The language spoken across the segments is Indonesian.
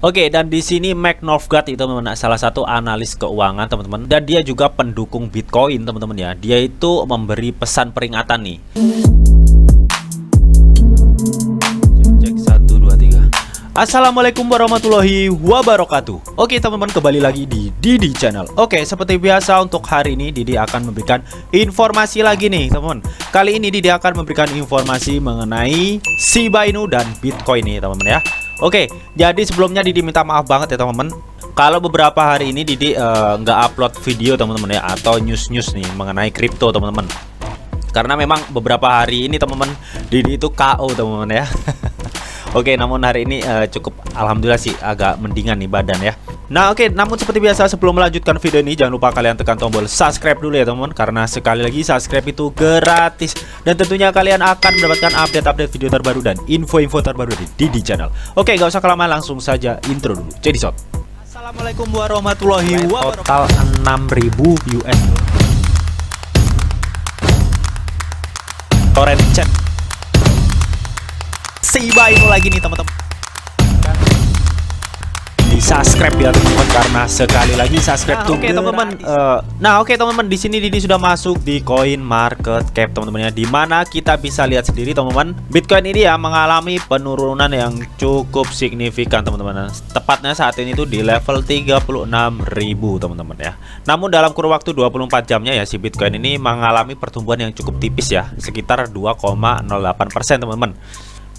Oke, dan di sini Mac Northgard itu teman-teman salah satu analis keuangan teman-teman, dan dia juga pendukung Bitcoin teman-teman ya. Dia itu memberi pesan peringatan nih. Cek 1 2 3. Assalamualaikum warahmatullahi wabarakatuh. Oke teman-teman, kembali lagi di Didi Channel. Oke, seperti biasa untuk hari ini Didi akan memberikan informasi lagi nih teman-teman. Kali ini Didi akan memberikan informasi mengenai Shiba Inu dan Bitcoin nih teman-teman ya. Oke, jadi sebelumnya Didi minta maaf banget ya teman-teman, kalau beberapa hari ini Didi nggak upload video teman-teman ya, atau news-news nih mengenai kripto teman-teman. Karena memang beberapa hari ini teman-teman Didi itu KO teman-teman ya. Oke, namun hari ini cukup alhamdulillah sih agak mendingan nih badan ya. Nah oke, namun seperti biasa sebelum melanjutkan video ini jangan lupa kalian tekan tombol subscribe dulu ya teman-teman, karena sekali lagi subscribe itu gratis dan tentunya kalian akan mendapatkan update-update video terbaru dan info-info terbaru di Didi Channel. Oke, gak usah kelamaan, langsung saja intro dulu. Jadi sob, assalamualaikum warahmatullahi wabarakatuh. Total 6.000 US torrent chat Shiba Inu lagi nih teman-teman. Di subscribe ya teman-teman, karena sekali lagi subscribe tuh. Oke teman-teman, oke teman-teman, di sini Didi sudah masuk di Coin Market Cap teman-teman ya, dimana kita bisa lihat sendiri teman-teman, Bitcoin ini ya mengalami penurunan yang cukup signifikan teman-teman. Tepatnya saat ini tuh di level 36.000 teman-teman ya. Namun dalam kurun waktu 24 jamnya ya, si Bitcoin ini mengalami pertumbuhan yang cukup tipis ya, sekitar 2,08% teman-teman.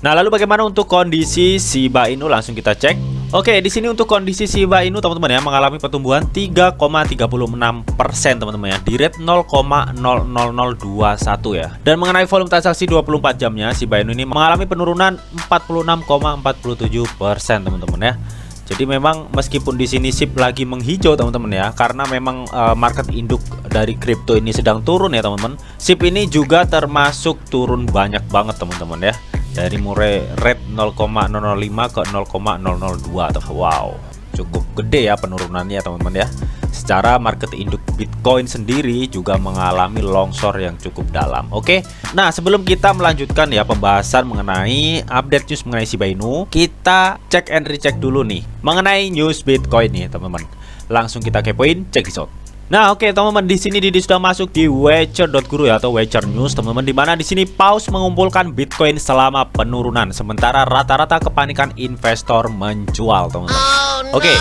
Nah, lalu bagaimana untuk kondisi Shiba Inu? Langsung kita cek. Oke, di sini untuk kondisi Shiba Inu teman-teman ya mengalami pertumbuhan 3,36% teman-teman ya, di rate 0,00021 ya. Dan mengenai volume transaksi 24 jamnya, Shiba Inu ini mengalami penurunan 46,47% teman-teman ya. Jadi memang meskipun di sini SHIB lagi menghijau teman-teman ya, karena memang market induk dari kripto ini sedang turun ya teman-teman. SHIB ini juga termasuk turun banyak banget teman-teman ya. Dari mulai rate 0,005 ke 0,002 tuh. Wow, cukup gede ya penurunannya teman-teman ya. Secara market induk Bitcoin sendiri juga mengalami longsor yang cukup dalam. Oke, nah sebelum kita melanjutkan ya pembahasan mengenai update news mengenai Shiba Inu, kita cek and recheck dulu nih mengenai news Bitcoin nih teman-teman. Langsung kita kepoin, check this out. Nah oke teman-teman, di sini Didi sudah masuk di Wager.guru ya, atau Wager News teman-teman, dimana di sini paus mengumpulkan Bitcoin selama penurunan, sementara rata-rata kepanikan investor menjual teman-teman. Oke,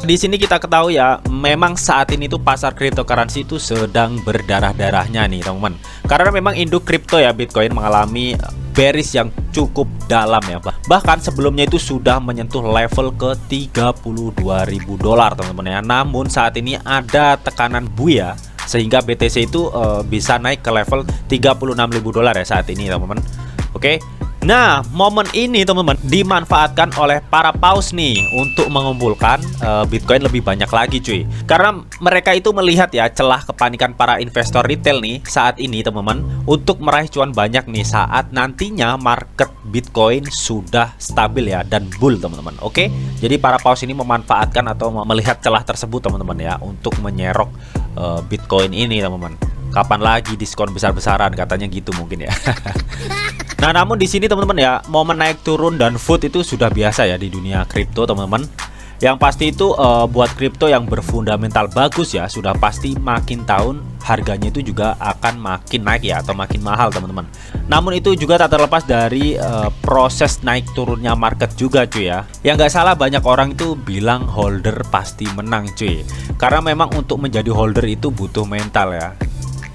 di sini kita ketahui ya, memang saat ini tuh pasar cryptocurrency itu sedang berdarah-darahnya nih teman-teman, karena memang induk kripto ya Bitcoin mengalami bearish yang cukup dalam ya. Bahkan sebelumnya itu sudah menyentuh level ke 32.000 dolar teman-teman ya. Namun saat ini ada tekanan buya sehingga BTC itu bisa naik ke level 36.000 dolar ya saat ini teman-teman. Oke. Nah, momen ini teman-teman dimanfaatkan oleh para paus nih untuk mengumpulkan Bitcoin lebih banyak lagi cuy. Karena mereka itu melihat ya celah kepanikan para investor retail nih saat ini teman-teman, untuk meraih cuan banyak nih saat nantinya market Bitcoin sudah stabil ya dan bull teman-teman. Oke. Jadi para paus ini memanfaatkan atau melihat celah tersebut teman-teman ya, untuk menyerok Bitcoin ini teman-teman. Kapan lagi diskon besar-besaran katanya gitu mungkin ya. Nah, namun di sini teman-teman ya, momen naik turun dan food itu sudah biasa ya di dunia kripto teman-teman. Yang pasti itu buat kripto yang berfundamental bagus ya, sudah pasti makin tahun harganya itu juga akan makin naik ya, atau makin mahal teman-teman. Namun itu juga tak terlepas dari proses naik turunnya market juga cuy ya. Yang nggak salah banyak orang itu bilang holder pasti menang cuy, karena memang untuk menjadi holder itu butuh mental ya.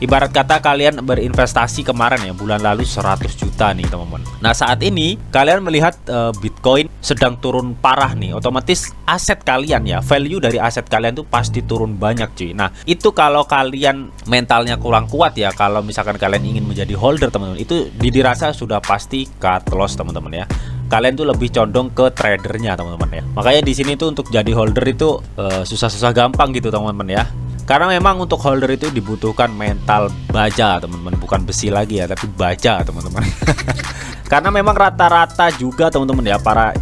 Ibarat kata kalian berinvestasi kemarin ya, bulan lalu 100 juta nih teman-teman. Nah saat ini kalian melihat Bitcoin sedang turun parah nih, otomatis aset kalian ya, value dari aset kalian tuh pasti turun banyak cuy. Nah itu kalau kalian mentalnya kurang kuat ya, kalau misalkan kalian ingin menjadi holder teman-teman, itu dirasa sudah pasti cut loss teman-teman ya. Kalian tuh lebih condong ke tradernya teman-teman ya. Makanya di sini tuh untuk jadi holder itu susah-susah gampang gitu teman-teman ya. Karena memang untuk holder itu dibutuhkan mental baja teman-teman, bukan besi lagi ya, tapi baja teman-teman. Karena memang rata-rata juga teman-teman ya, para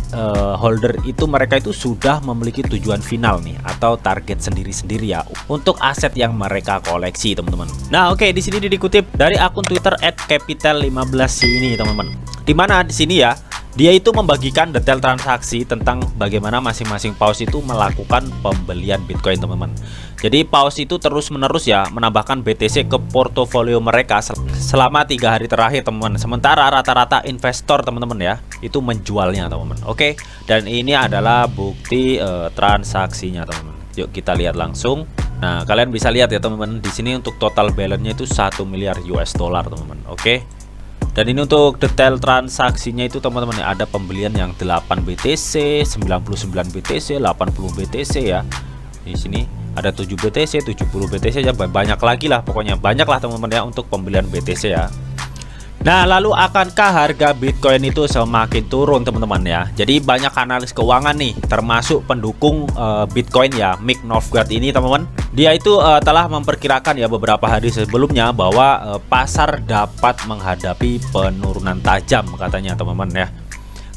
holder itu mereka itu sudah memiliki tujuan final nih, atau target sendiri-sendiri ya untuk aset yang mereka koleksi teman-teman. Nah oke, di sini dikutip dari akun Twitter @capital15 ini teman-teman, dimana di sini ya Dia itu membagikan detail transaksi tentang bagaimana masing-masing paus itu melakukan pembelian Bitcoin, teman-teman. Jadi paus itu terus-menerus ya menambahkan BTC ke portofolio mereka selama 3 hari terakhir, teman-teman. Sementara rata-rata investor, teman-teman ya, itu menjualnya, teman-teman. Oke, dan ini adalah bukti transaksinya, teman-teman. Yuk kita lihat langsung. Nah, kalian bisa lihat ya, teman-teman. Di sini untuk total balance-nya itu 1 miliar US dollar, teman-teman. Oke. Dan ini untuk detail transaksinya itu, teman-teman ya, ada pembelian yang 8 BTC, 99 BTC, 80 BTC ya. Di sini ada 7 BTC, 70 BTC ya, banyak lagi lah, pokoknya banyak lah teman-teman ya untuk pembelian BTC ya. Nah, lalu akankah harga Bitcoin itu semakin turun, teman-teman ya? Jadi banyak analis keuangan nih, termasuk pendukung Bitcoin ya, Mike Novogratz ini, teman-teman. Dia itu telah memperkirakan ya beberapa hari sebelumnya bahwa pasar dapat menghadapi penurunan tajam, katanya, teman-teman ya.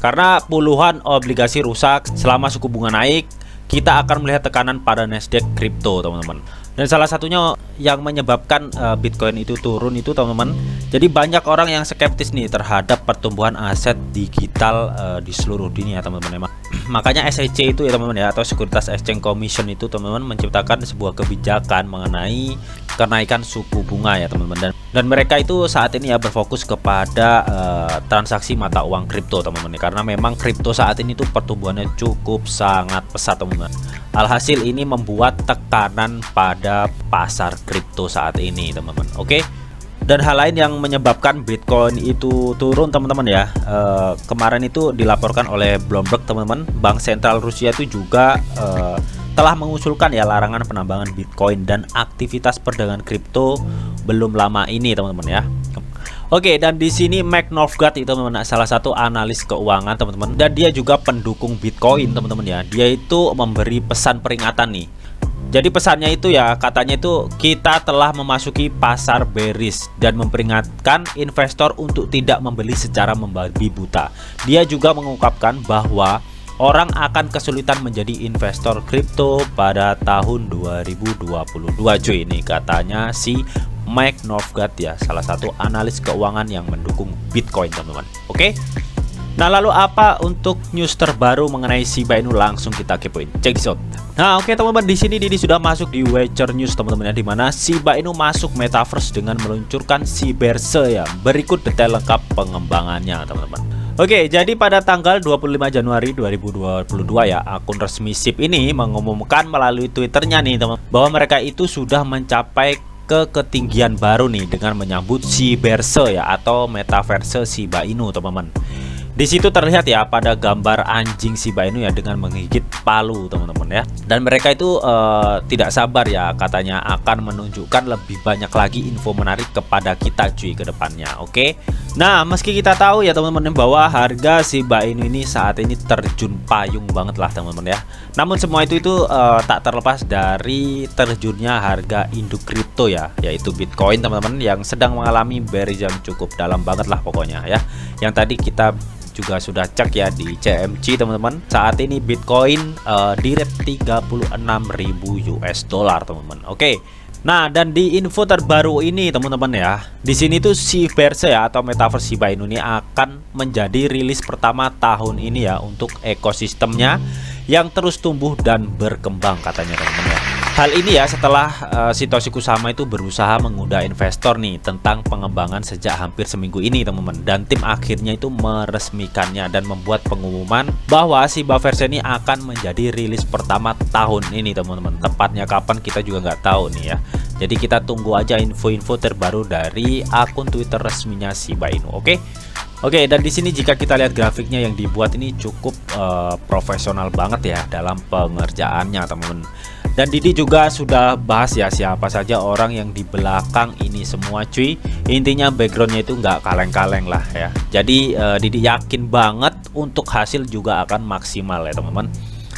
Karena puluhan obligasi rusak selama suku bunga naik, kita akan melihat tekanan pada Nasdaq kripto, teman-teman. Dan salah satunya yang menyebabkan Bitcoin itu turun itu, teman-teman, jadi banyak orang yang skeptis nih terhadap pertumbuhan aset digital di seluruh dunia, teman-teman. Makanya SEC itu ya, teman-teman ya, atau Securities Exchange Commission itu, teman-teman, menciptakan sebuah kebijakan mengenai kenaikan suku bunga ya, teman-teman. Dan mereka itu saat ini ya berfokus kepada transaksi mata uang kripto, teman-teman, karena memang kripto saat ini tuh pertumbuhannya cukup sangat pesat, teman-teman. Alhasil ini membuat tekanan pada pasar kripto saat ini, teman-teman. Oke. Dan hal lain yang menyebabkan Bitcoin itu turun, teman-teman ya, kemarin itu dilaporkan oleh Bloomberg, teman-teman, Bank Sentral Rusia itu juga telah mengusulkan ya larangan penambangan Bitcoin dan aktivitas perdagangan kripto belum lama ini, teman-teman ya. Oke, dan di sini Mike Novogratz itu, teman-teman, salah satu analis keuangan, teman-teman, dan dia juga pendukung Bitcoin, teman-teman ya. Dia itu memberi pesan peringatan nih. Jadi pesannya itu ya, katanya itu kita telah memasuki pasar bearish dan memperingatkan investor untuk tidak membeli secara membabi buta. Dia juga mengungkapkan bahwa orang akan kesulitan menjadi investor kripto pada tahun 2022, cuy. Ini katanya si Mike Novogratz ya, salah satu analis keuangan yang mendukung Bitcoin, teman-teman. Oke. Nah, lalu apa untuk news terbaru mengenai Shiba Inu? Langsung kita kepoin. Check this out. Nah, oke, teman-teman, di sini Didi sudah masuk di Watcher News, teman-teman ya, di mana Shiba Inu masuk metaverse dengan meluncurkan Cyberse ya. Berikut detail lengkap pengembangannya, teman-teman. Oke, jadi pada tanggal 25 Januari 2022 ya, akun resmi SHIB ini mengumumkan melalui Twitternya nih, teman, bahwa mereka itu sudah mencapai ke ketinggian baru nih dengan menyambut Cyberse ya, atau metaverse Shiba Inu, teman-teman. Di situ terlihat ya pada gambar anjing Shiba Inu ya dengan menggigit palu, teman-teman ya. Dan mereka itu tidak sabar ya, katanya akan menunjukkan lebih banyak lagi info menarik kepada kita, cuy, ke depannya. Oke. Nah, meski kita tahu ya, teman-teman, bahwa harga Shiba Inu ini saat ini terjun payung banget lah, teman-teman ya. Namun semua itu tak terlepas dari terjunnya harga induk kripto ya, yaitu Bitcoin, teman-teman, yang sedang mengalami bearish yang cukup dalam banget lah pokoknya ya. Yang tadi kita juga sudah cek ya di CMC, teman-teman. Saat ini Bitcoin di rate 36.000 US dollar, teman-teman. Oke. Nah, dan di info terbaru ini, teman-teman ya, di sini tuh Cyberse ya, atau metaverse Shiba Inu ini akan menjadi rilis pertama tahun ini ya untuk ekosistemnya yang terus tumbuh dan berkembang, katanya, teman-teman ya. Hal ini ya setelah Satoshi Kusama itu berusaha menggoda investor nih tentang pengembangan sejak hampir seminggu ini, teman-teman. Dan tim akhirnya itu meresmikannya dan membuat pengumuman bahwa Cyberse ini akan menjadi rilis pertama tahun ini, teman-teman. Tepatnya kapan kita juga nggak tahu nih ya. Jadi kita tunggu aja info-info terbaru dari akun Twitter resminya Shiba Inu. Oke. Oke, dan di sini jika kita lihat grafiknya yang dibuat ini cukup profesional banget ya dalam pengerjaannya, teman-teman. Dan Didi juga sudah bahas ya siapa saja orang yang di belakang ini semua, cuy. Intinya backgroundnya itu nggak kaleng-kaleng lah ya. Jadi Didi yakin banget untuk hasil juga akan maksimal ya, teman-teman.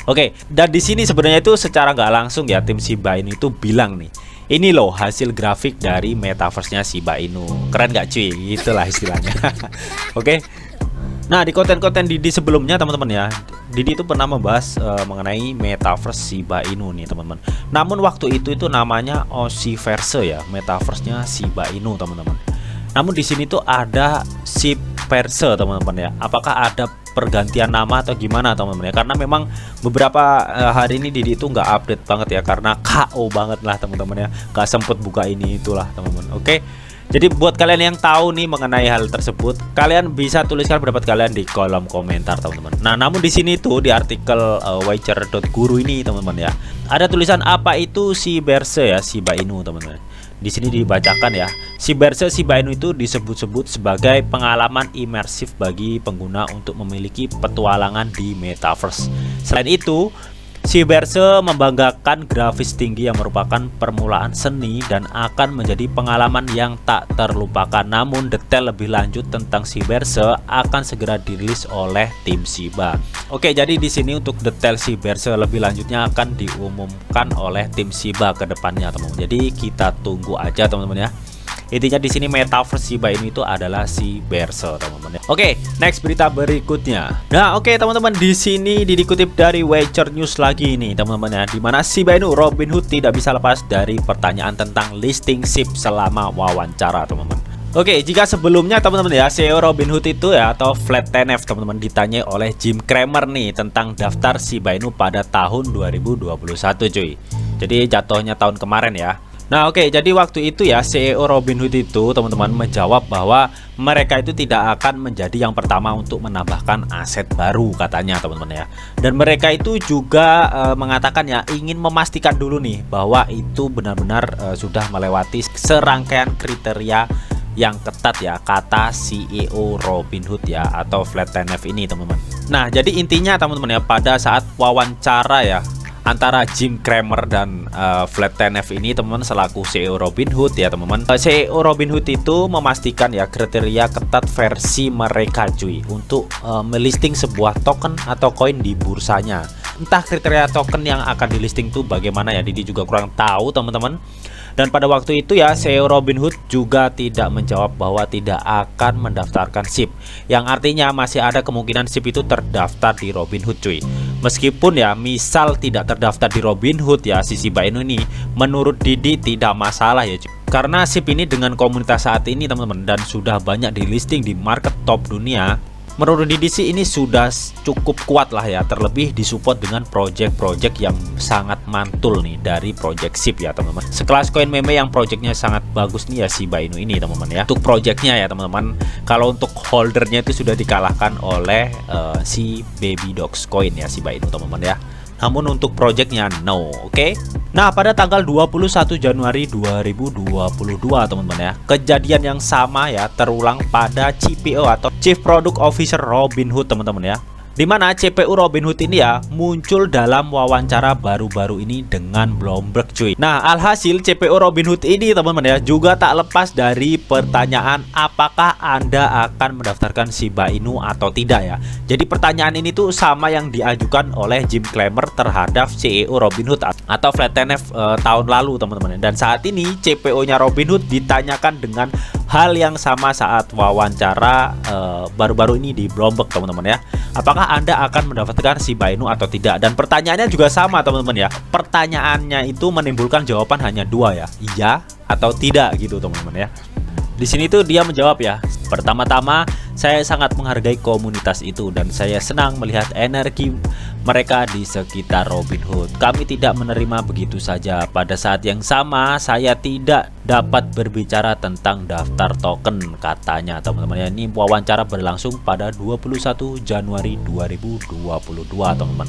Oke, dan di sini sebenarnya itu secara nggak langsung ya tim Shiba Inu itu bilang nih, ini loh hasil grafik dari metaverse-nya Shiba Inu. Keren nggak, cuy? Itulah istilahnya. Oke. Nah, di konten-konten Didi sebelumnya, teman-teman ya, Didi itu pernah membahas mengenai metaverse Shiba Inu nih, teman-teman. Namun waktu itu namanya Oshiverse ya, metaverse-nya Shiba Inu, teman-teman. Namun di sini tuh ada Cyberse, teman-teman ya. Apakah ada pergantian nama atau gimana teman-teman ya, karena memang beberapa hari ini Didi itu nggak update banget ya, karena KO banget lah teman-teman ya, nggak sempet buka ini itulah teman-teman. Oke, jadi buat kalian yang tahu nih mengenai hal tersebut, kalian bisa tuliskan pendapat kalian di kolom komentar teman-teman. Nah, namun di sini tuh di artikel Witcher.guru ini teman-teman ya, ada tulisan apa itu Cyberse ya, Shiba Inu teman-teman. Di sini dibacakan ya, Cyberse Shiba Inu itu disebut-sebut sebagai pengalaman imersif bagi pengguna untuk memiliki petualangan di metaverse. Selain itu, Cyberse membanggakan grafis tinggi yang merupakan permulaan seni dan akan menjadi pengalaman yang tak terlupakan. Namun detail lebih lanjut tentang Cyberse akan segera dirilis oleh tim Shiba. Oke, jadi di sini untuk detail Cyberse lebih lanjutnya akan diumumkan oleh tim Shiba ke depannya, teman-teman. Jadi kita tunggu aja teman-teman ya. Intinya di sini metaverse Shiba Inu itu adalah Cyberse teman-teman. Oke, next berita berikutnya. Nah, oke teman-teman, di sini dikutip dari Witcher News lagi nih teman-teman ya, di mana Shiba Inu Robinhood tidak bisa lepas dari pertanyaan tentang listing SIP selama wawancara teman-teman. Oke, jika sebelumnya teman-teman ya, CEO Robinhood itu ya atau Vlad Tenev teman-teman ditanya oleh Jim Cramer nih tentang daftar Shiba Inu pada tahun 2021 cuy. Jadi jatuhnya tahun kemarin ya. Nah, oke, jadi waktu itu ya CEO Robinhood itu teman-teman menjawab bahwa mereka itu tidak akan menjadi yang pertama untuk menambahkan aset baru katanya teman-teman ya. Dan mereka itu juga mengatakan ya ingin memastikan dulu nih bahwa itu benar-benar sudah melewati serangkaian kriteria yang ketat ya, kata CEO Robinhood ya atau Vlad Tenev ini teman-teman. Nah, jadi intinya teman-teman ya, pada saat wawancara ya antara Jim Cramer dan Vlad Tenev ini teman-teman selaku CEO Robinhood ya teman-teman, CEO Robinhood itu memastikan ya kriteria ketat versi mereka cuy untuk melisting sebuah token atau koin di bursanya. Entah kriteria token yang akan di listing tuh bagaimana ya, Didi juga kurang tahu teman-teman. Dan pada waktu itu ya CEO Robinhood juga tidak menjawab bahwa tidak akan mendaftarkan SIP, yang artinya masih ada kemungkinan SIP itu terdaftar di Robinhood cuy. Meskipun ya misal tidak terdaftar di Robinhood ya si Shiba Inu ini, menurut Didi tidak masalah ya cuy. Karena SIP ini dengan komunitas saat ini teman-teman dan sudah banyak di listing di market top dunia, menurut Didi sih ini sudah cukup kuat lah ya, terlebih disupport dengan project-project yang sangat mantul nih dari project SIP ya teman-teman. Sekelas koin meme yang projectnya sangat bagus nih ya Shiba Inu ini teman-teman ya. Untuk projectnya ya teman-teman, kalau untuk holdernya itu sudah dikalahkan oleh si Baby Dogs Coin ya Shiba Inu teman-teman ya. Namun untuk projectnya no, oke? Nah, pada tanggal 21 Januari 2022 teman-teman ya, kejadian yang sama ya terulang pada CPO atau Chief Product Officer Robinhood teman-teman ya, di mana CPU Robinhood ini ya muncul dalam wawancara baru-baru ini dengan Bloomberg cuy. Nah, alhasil CPU Robinhood ini teman-teman ya juga tak lepas dari pertanyaan apakah Anda akan mendaftarkan Shiba Inu atau tidak ya. Jadi pertanyaan ini tuh sama yang diajukan oleh Jim Cramer terhadap CEO Robinhood atau Vlad Tenev tahun lalu teman-teman. Dan saat ini CPO-nya Robinhood ditanyakan dengan hal yang sama saat wawancara baru-baru ini di Bloomberg teman-teman ya. Apakah Anda akan mendapatkan Shiba Inu atau tidak? Dan pertanyaannya juga sama teman-teman ya. Pertanyaannya itu menimbulkan jawaban hanya dua ya, iya atau tidak gitu teman-teman ya. Di sini tuh dia menjawab ya, pertama-tama saya sangat menghargai komunitas itu dan saya senang melihat energi mereka di sekitar Robinhood. Kami tidak menerima begitu saja. Pada saat yang sama saya tidak dapat berbicara tentang daftar token katanya teman-teman ya. Ini wawancara berlangsung pada 21 Januari 2022 teman-teman.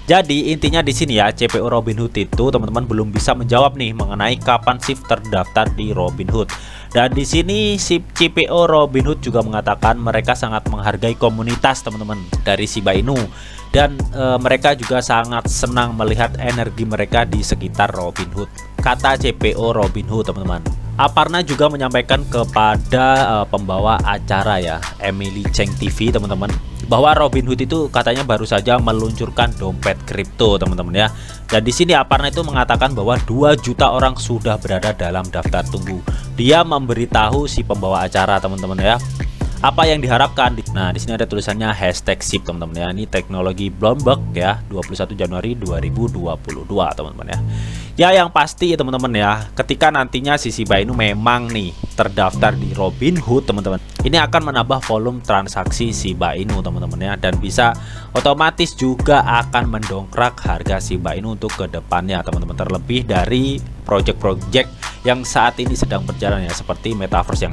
Jadi intinya di sini ya CPO Robinhood itu teman-teman belum bisa menjawab nih mengenai kapan SIP terdaftar di Robinhood. Dan di sini si CPO Robinhood juga mengatakan mereka sangat menghargai komunitas teman-teman dari Shiba Inu dan mereka juga sangat senang melihat energi mereka di sekitar Robinhood, kata CPO Robinhood teman-teman. Aparna juga menyampaikan kepada pembawa acara ya Emily Cheng TV teman-teman bahwa Robinhood itu katanya baru saja meluncurkan dompet kripto teman-teman ya. Dan di sini Aparna itu mengatakan bahwa 2 juta orang sudah berada dalam daftar tunggu. Dia memberitahu si pembawa acara teman-teman ya, Apa yang diharapkan? Nah, di sini ada tulisannya hashtag SIP teman-teman ya. Ini teknologi Bloomberg ya, 21 Januari 2022 teman-teman ya. Ya yang pasti ya teman-teman ya, ketika nantinya si Shiba Inu memang nih terdaftar di Robinhood teman-teman, ini akan menambah volume transaksi Shiba Inu teman-teman ya, dan bisa otomatis juga akan mendongkrak harga Shiba Inu untuk kedepannya teman-teman, terlebih dari project-project yang saat ini sedang berjalan ya, seperti Metaverse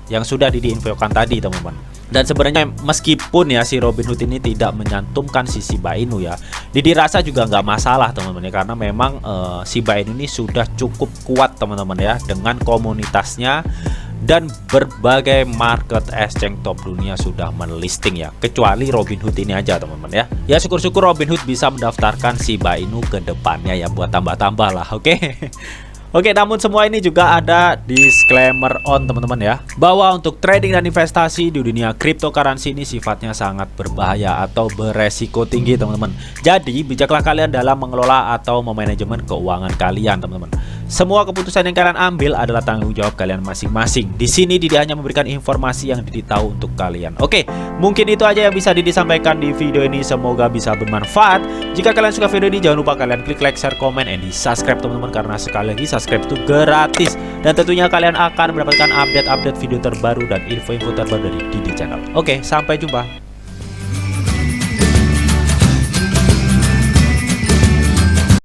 yang sudah diinfokan tadi teman-teman. Dan sebenarnya meskipun ya si Robinhood ini tidak menyantumkan si Shiba Inu ya, dirasa juga nggak masalah teman-teman ya, karena memang Shiba Inu ini sudah cukup kuat teman-teman ya, dengan komunitasnya dan berbagai market exchange top dunia sudah melisting ya, kecuali Robinhood ini aja teman-teman ya. Ya syukur-syukur Robinhood bisa mendaftarkan Shiba Inu ke depannya ya, buat tambah-tambah lah, oke. Oke, namun semua ini juga ada disclaimer on teman-teman ya, bahwa untuk trading dan investasi di dunia cryptocurrency ini sifatnya sangat berbahaya atau beresiko tinggi teman-teman. Jadi bijaklah kalian dalam mengelola atau memanajemen keuangan kalian teman-teman. Semua keputusan yang kalian ambil adalah tanggung jawab kalian masing-masing. Di sini Didi hanya memberikan informasi yang Didi tahu untuk kalian. Oke, mungkin itu aja yang bisa Didi sampaikan di video ini. Semoga bisa bermanfaat. Jika kalian suka video ini, jangan lupa kalian klik like, share, komen, and di subscribe teman-teman, karena sekali lagi subscribe itu gratis. Dan tentunya kalian akan mendapatkan update-update video terbaru dan info-info terbaru dari Didi Channel. Oke, sampai jumpa.